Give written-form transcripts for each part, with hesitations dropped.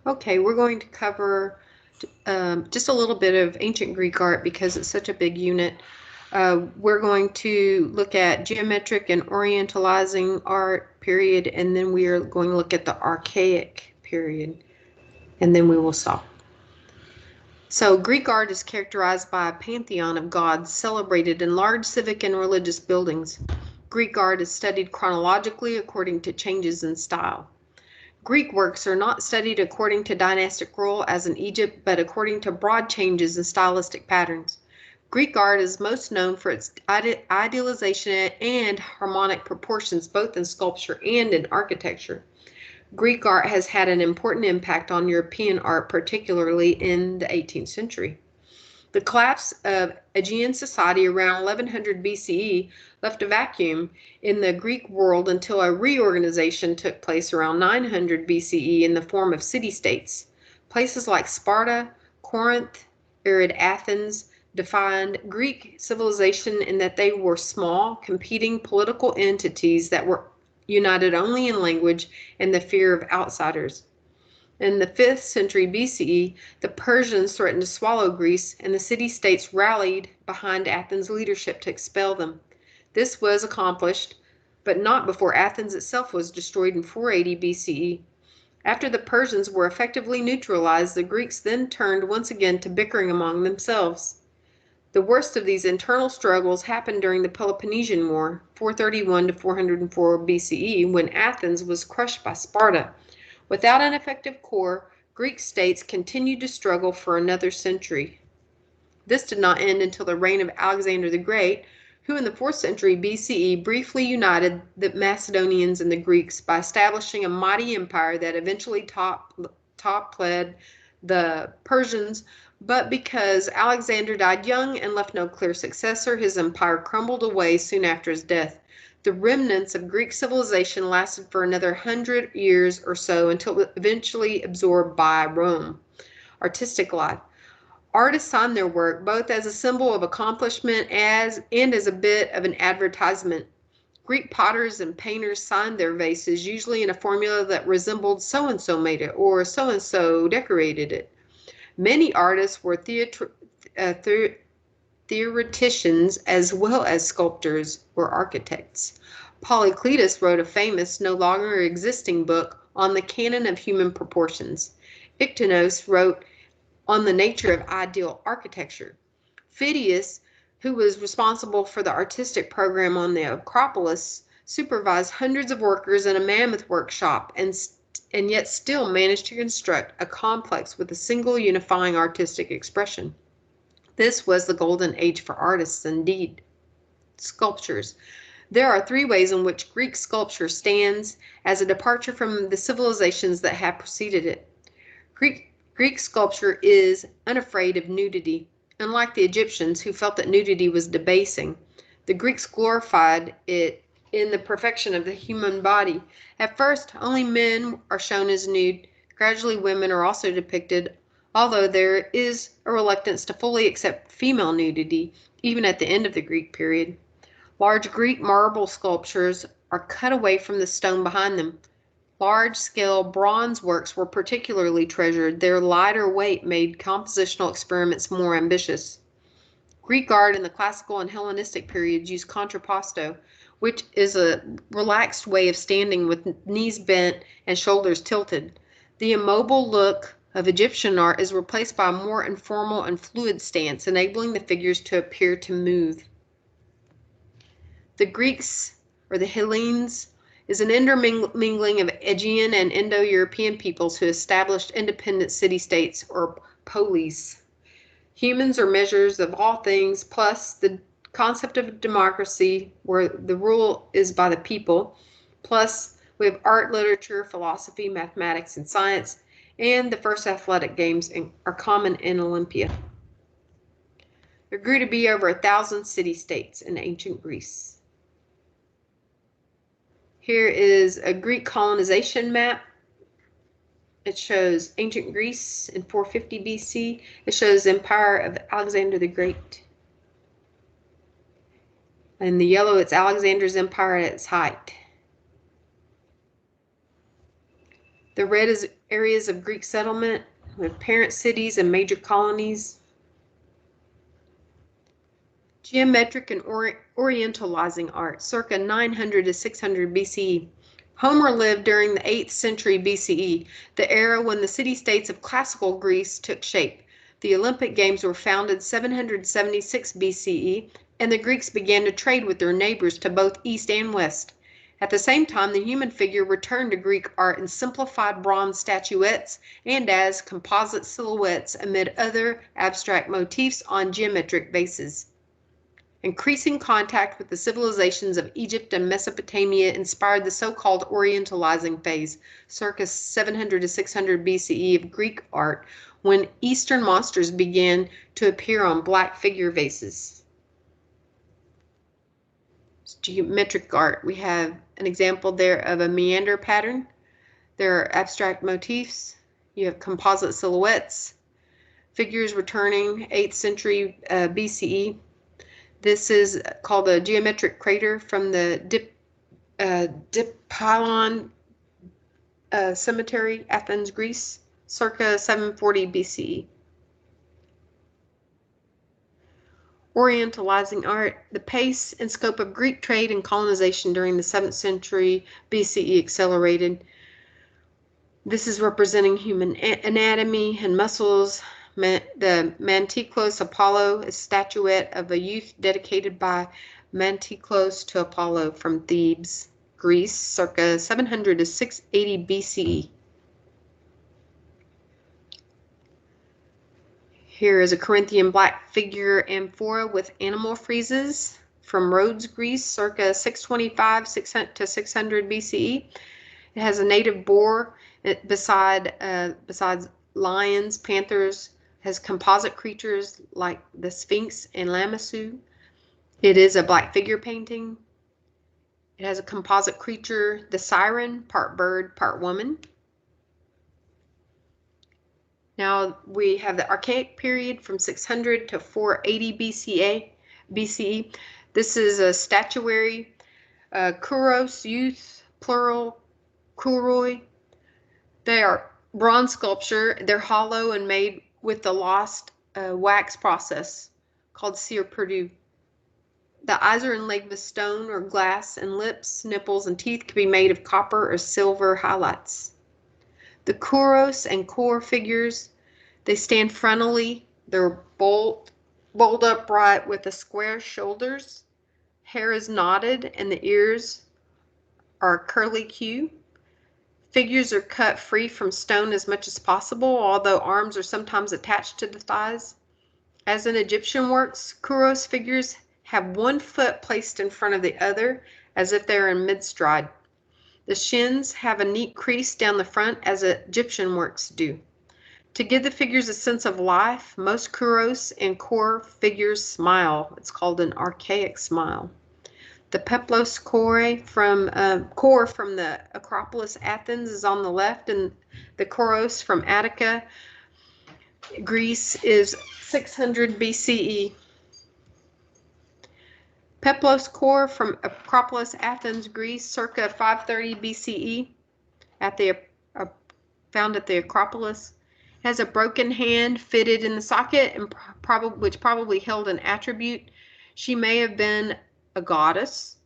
Okay, we're going to cover just a little bit of ancient Greek art because it's such a big unit. We're going to look at geometric and Orientalizing art period, and then we are going to look at the Archaic period, and then we will stop. So Greek art is characterized by a pantheon of gods celebrated in large civic and religious buildings. Greek art is studied chronologically according to changes in style. Greek works are not studied according to dynastic rule as in Egypt, but according to broad changes in stylistic patterns. Greek art is most known for its idealization and harmonic proportions, both in sculpture and in architecture. Greek art has had an important impact on European art, particularly in the 18th century. The collapse of Aegean society around 1100 BCE left a vacuum in the Greek world until a reorganization took place around 900 BCE in the form of city-states. Places like Sparta, Corinth, arid Athens defined Greek civilization in that they were small, competing political entities that were united only in language and the fear of outsiders. In the 5th century BCE, the Persians threatened to swallow Greece, and the city-states rallied behind Athens' leadership to expel them. This was accomplished, but not before Athens itself was destroyed in 480 BCE. After the Persians were effectively neutralized, the Greeks then turned once again to bickering among themselves. The worst of these internal struggles happened during the Peloponnesian War, 431 to 404 BCE, when Athens was crushed by Sparta. Without an effective core, Greek states continued to struggle for another century. This did not end until the reign of Alexander the Great, who in the 4th century BCE briefly united the Macedonians and the Greeks by establishing a mighty empire that eventually toppled the Persians, but because Alexander died young and left no clear successor, his empire crumbled away soon after his death. The remnants of Greek civilization lasted for another 100 years or so until eventually absorbed by Rome. Artistic life. Artists sign their work both as a symbol of accomplishment and as a bit of an advertisement. Greek potters and painters signed their vases, usually in a formula that resembled so-and-so made it or so-and-so decorated it. Many artists were theoreticians as well as sculptors or architects. Polycletus wrote a famous, no longer existing book on the canon of human proportions. Ictenos wrote on the nature of ideal architecture. Phidias, who was responsible for the artistic program on the Acropolis, supervised hundreds of workers in a mammoth workshop and yet still managed to construct a complex with a single unifying artistic expression. This was the golden age for artists indeed. Sculptures. There are 3 ways in which Greek sculpture stands as a departure from the civilizations that have preceded it. Greek sculpture is unafraid of nudity. Unlike the Egyptians, who felt that nudity was debasing, the Greeks glorified it in the perfection of the human body. At first, only men are shown as nude. Gradually, women are also depicted, although there is a reluctance to fully accept female nudity, even at the end of the Greek period. Large Greek marble sculptures are cut away from the stone behind them. Large-scale bronze works were particularly treasured. Their lighter weight made compositional experiments more ambitious. Greek art in the classical and Hellenistic periods used contrapposto, which is a relaxed way of standing with knees bent and shoulders tilted. The immobile look of Egyptian art is replaced by a more informal and fluid stance, enabling the figures to appear to move. The Greeks, or the Hellenes, is an intermingling of Aegean and Indo-European peoples who established independent city-states or polis. Humans are measures of all things, plus the concept of democracy, where the rule is by the people, plus we have art, literature, philosophy, mathematics, and science, and the first athletic games are common in Olympia. There grew to be over 1,000 city-states in ancient Greece. Here is a Greek colonization map. It shows ancient Greece in 450 BC. It shows the empire of Alexander the Great. In the yellow, it's Alexander's empire at its height. The red is areas of Greek settlement with parent cities and major colonies. Geometric and Orientalizing art, circa 900 to 600 BCE. Homer lived during the 8th century BCE, the era when the city-states of classical Greece took shape. The Olympic Games were founded 776 BCE, and the Greeks began to trade with their neighbors to both east and west. At the same time, the human figure returned to Greek art in simplified bronze statuettes and as composite silhouettes amid other abstract motifs on geometric bases. Increasing contact with the civilizations of Egypt and Mesopotamia inspired the so-called Orientalizing phase, circa 700 to 600 BCE of Greek art, when Eastern monsters began to appear on black figure vases. Geometric art. We have an example there of a meander pattern. There are abstract motifs. You have composite silhouettes. Figures returning 8th century BCE. This is called a geometric crater from the Dipylon Cemetery, Athens, Greece, circa 740 BCE. Orientalizing art. The pace and scope of Greek trade and colonization during the 7th century BCE accelerated. This is representing human anatomy and muscles. The Mantiklos Apollo, a statuette of a youth dedicated by Mantiklos to Apollo from Thebes, Greece, circa 700 to 680 BCE. Here is a Corinthian black figure amphora with animal friezes from Rhodes, Greece, circa 625 to 600 BCE. It has a native boar besides lions, panthers, has composite creatures like the Sphinx and Lamassu. It is a black figure painting. It has a composite creature, the siren, part bird, part woman. Now we have the Archaic period from 600 to 480 BCE. This is a statuary, kouros, youth, plural, kouroi. They are bronze sculpture. They're hollow and made with the lost wax process called cire perdue. The eyes are inlaid with stone or glass, and lips, nipples, and teeth can be made of copper or silver highlights. The kouros and kor figures, they stand frontally. They're bold upright with the square shoulders. Hair is knotted, and the ears are curly Q. Figures are cut free from stone as much as possible, although arms are sometimes attached to the thighs. As in Egyptian works, kouros figures have one foot placed in front of the other as if they are in mid-stride. The shins have a neat crease down the front as Egyptian works do. To give the figures a sense of life, most kouros and kor figures smile. It's called an archaic smile. The Peplos core from the Acropolis, Athens, is on the left, and the kouros from Attica, Greece, is 600 BCE. Peplos core from Acropolis, Athens, Greece, circa 530 BCE, found at the Acropolis. Has a broken hand fitted in the socket, and which probably held an attribute. She may have been a goddess.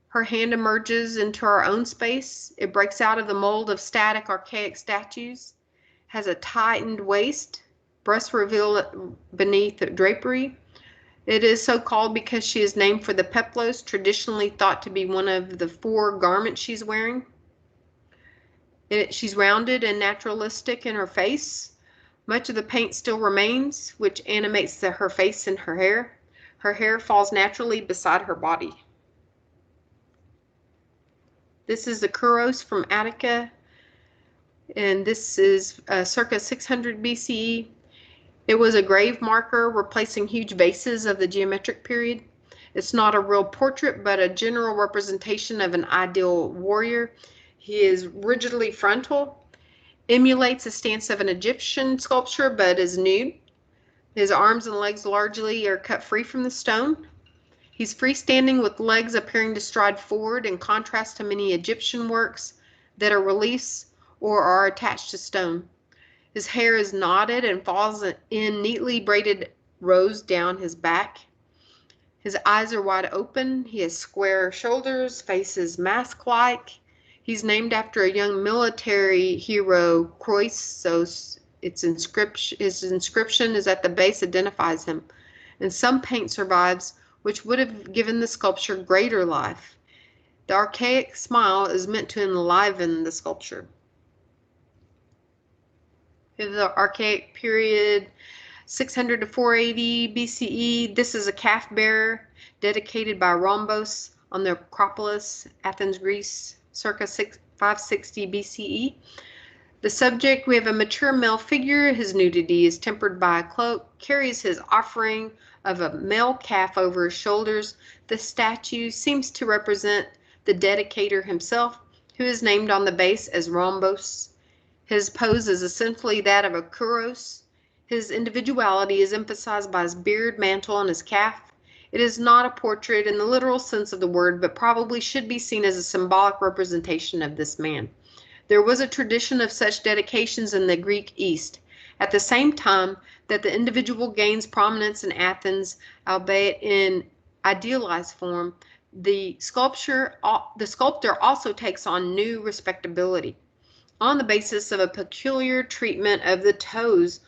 Her hand emerges into her own space. It breaks out of the mold of static archaic statues. Has a tightened waist, breasts revealed beneath drapery. It is so called because she is named for the peplos, traditionally thought to be one of the 4 garments she's wearing. She's rounded and naturalistic in her face. Much of the paint still remains, which animates her face and her hair. Her hair falls naturally beside her body. This is the kouros from Attica, and this is circa 600 BCE. It was a grave marker replacing huge vases of the geometric period. It's not a real portrait, but a general representation of an ideal warrior. He is rigidly frontal, emulates the stance of an Egyptian sculpture, but is nude. His arms and legs largely are cut free from the stone. He's freestanding with legs appearing to stride forward, in contrast to many Egyptian works that are reliefs or are attached to stone. His hair is knotted and falls in neatly braided rows down his back. His eyes are wide open. He has square shoulders, face is mask-like. He's named after a young military hero, Croesus. His inscription is at the base, identifies him. And some paint survives, which would have given the sculpture greater life. The archaic smile is meant to enliven the sculpture. The Archaic period, 600 to 480 BCE. This is a calf bearer dedicated by Rhombos on the Acropolis, Athens, Greece, circa 560 BCE. The subject, we have a mature male figure. His nudity is tempered by a cloak, carries his offering of a male calf over his shoulders. The statue seems to represent the dedicator himself, who is named on the base as Rhombos. His pose is essentially that of a kouros. His individuality is emphasized by his beard, mantle, and his calf. It is not a portrait in the literal sense of the word, but probably should be seen as a symbolic representation of this man. There was a tradition of such dedications in the Greek East. At the same time that the individual gains prominence in Athens, albeit in idealized form, the sculptor also takes on new respectability. On the basis of a peculiar treatment of the toes,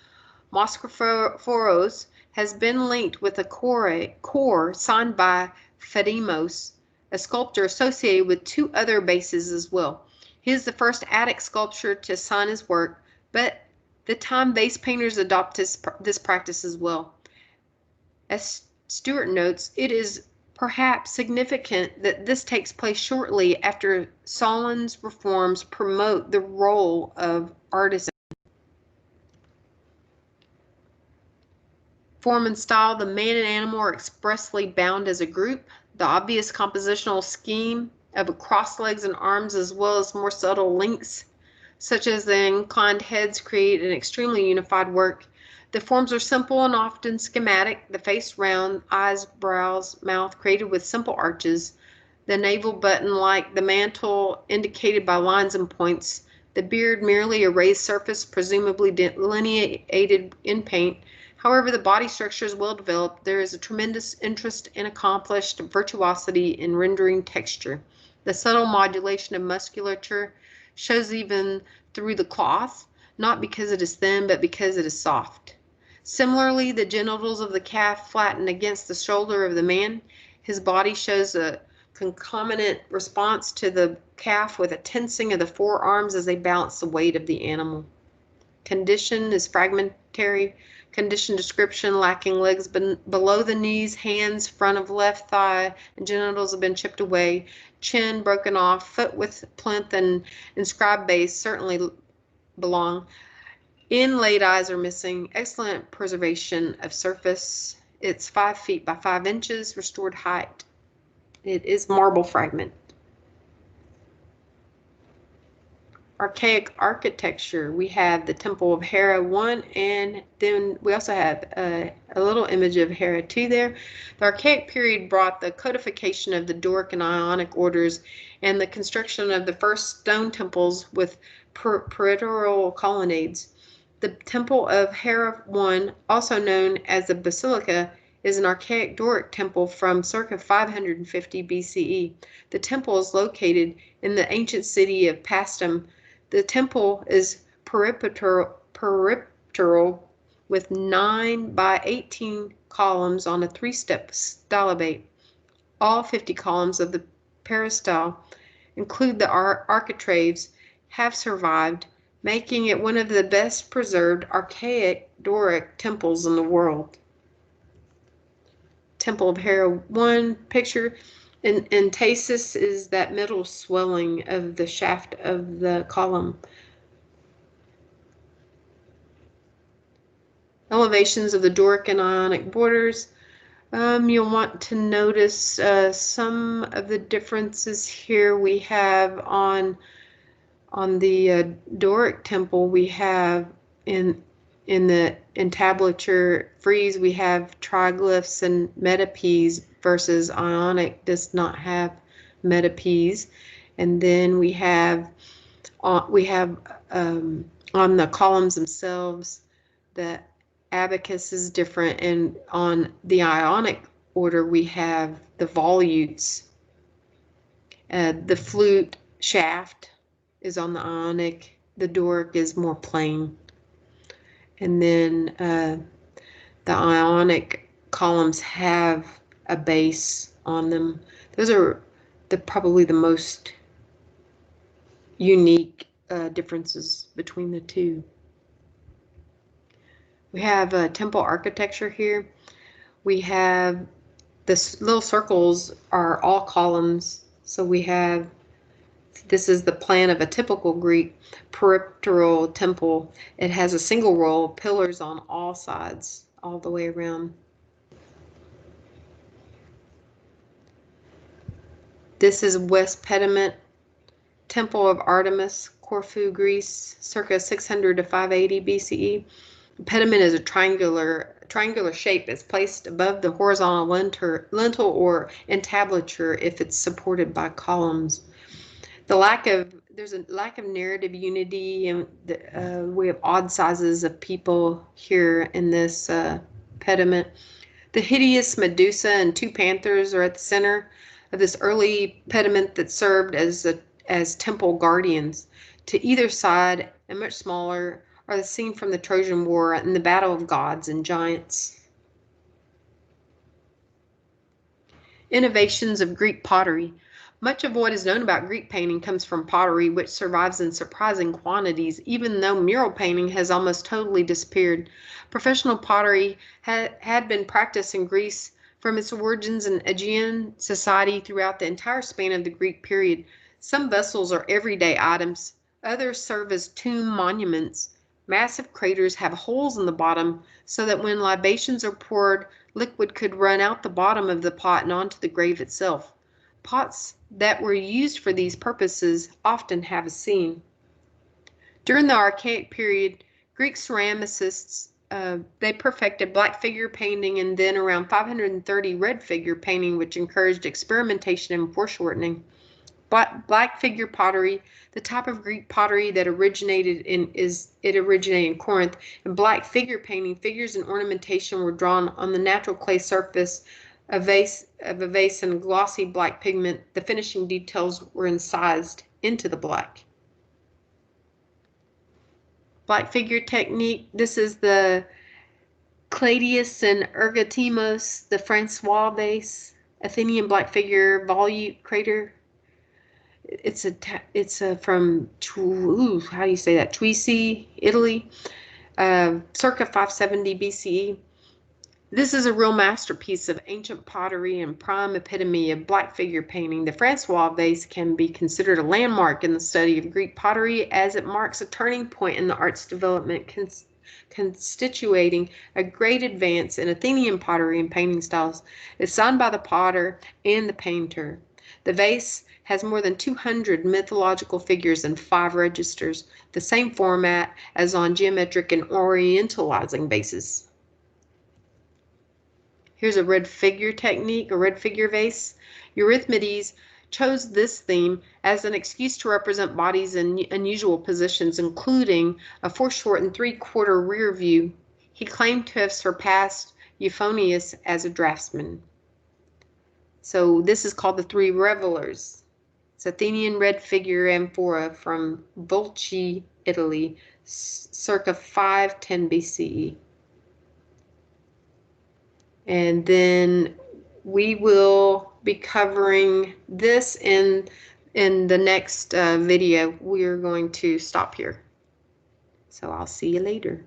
Moschophoros has been linked with a core signed by Phedimos, a sculptor associated with two other bases as well. He is the first Attic sculptor to sign his work, but the time vase painters adopt this practice as well. As Stewart notes, it is perhaps significant that this takes place shortly after Solon's reforms promote the role of artisan. Form and style, the man and animal are expressly bound as a group. The obvious compositional scheme of crossed legs and arms, as well as more subtle links, such as the inclined heads, create an extremely unified work. The forms are simple and often schematic. The face round, eyes, brows, mouth created with simple arches. The navel button-like, the mantle indicated by lines and points. The beard merely a raised surface, presumably delineated in paint. However, the body structure is well developed. There is a tremendous interest and accomplished virtuosity in rendering texture. The subtle modulation of musculature shows even through the cloth, not because it is thin, but because it is soft. Similarly, the genitals of the calf flatten against the shoulder of the man. His body shows a concomitant response to the calf with a tensing of the forearms as they balance the weight of the animal. Condition is fragmentary. Condition description, lacking legs below the knees, hands, front of left thigh, and genitals have been chipped away. Chin broken off, foot with plinth and inscribed base certainly belong. Inlaid eyes are missing. Excellent preservation of surface. It's 5 feet by 5 inches. Restored height. It is marble fragment. Archaic architecture. We have the Temple of Hera 1, and then we also have a little image of Hera 2 there. The Archaic period brought the codification of the Doric and Ionic orders and the construction of the first stone temples with parietal colonnades. The Temple of Hera 1, also known as the Basilica, is an archaic Doric temple from circa 550 BCE. The temple is located in the ancient city of Paestum. The temple is peripteral with 9 by 18 columns on a 3-step stylobate. All 50 columns of the peristyle include the architraves have survived, making it one of the best preserved archaic Doric temples in the world. Temple of Hera 1 picture. And entasis is that middle swelling of the shaft of the column. Elevations of the Doric and Ionic borders. You'll want to notice some of the differences here. We have on the Doric temple, we have in the entablature frieze, we have triglyphs and metopes, versus Ionic does not have metopes. And then we have on the columns themselves, the abacus is different, and on the Ionic order we have the volutes. The flute shaft is on the Ionic. The Doric is more plain. And then the Ionic columns have a base on them. Those are probably the most unique differences between the two. We have temple architecture here. We have this little circles are all columns. So we have, this is the plan of a typical Greek peripteral temple. It has a single row of pillars on all sides, all the way around. This is West Pediment, Temple of Artemis, Corfu, Greece, circa 600 to 580 BCE. The pediment is a triangular shape. It's placed above the horizontal lintel or entablature if it's supported by columns. There's a lack of narrative unity, and we have odd sizes of people here in this pediment. The hideous Medusa and two panthers are at the center of this early pediment that served as temple guardians. To either side, and much smaller, are the scene from the Trojan War and the battle of gods and giants. Innovations of Greek pottery. Much of what is known about Greek painting comes from pottery, which survives in surprising quantities, even though mural painting has almost totally disappeared. Professional pottery had been practiced in Greece from its origins in Aegean society throughout the entire span of the Greek period. Some vessels are everyday items. Others serve as tomb monuments. Massive craters have holes in the bottom so that when libations are poured, liquid could run out the bottom of the pot and onto the grave itself. Pots that were used for these purposes often have a scene. During the Archaic period, Greek ceramicists they perfected black figure painting, and then around 530 red figure painting, which encouraged experimentation and foreshortening. Black figure pottery, the type of Greek pottery that originated in Corinth, and black figure painting, figures and ornamentation were drawn on the natural clay surface of a vase and glossy black pigment. The finishing details were incised into the black. Black figure technique. This is the Cladius and Ergotimos, the Francois vase, Athenian black figure volute crater. It's from how do you say that? Treviso, Italy, circa 570 BCE. This is a real masterpiece of ancient pottery and prime epitome of black figure painting. The Francois vase can be considered a landmark in the study of Greek pottery, as it marks a turning point in the art's development, constituting a great advance in Athenian pottery and painting styles. It's signed by the potter and the painter. The vase has more than 200 mythological figures and 5 registers, the same format as on geometric and Orientalizing vases. Here's a red figure technique, a red figure vase. Euripides chose this theme as an excuse to represent bodies in unusual positions, including a foreshortened 3/4 rear view. He claimed to have surpassed Euphonius as a draftsman. So this is called the Three Revelers. It's Athenian red figure amphora from Volci, Italy, circa 510 BCE. And then we will be covering this in the next video. We're going to stop here. So I'll see you later.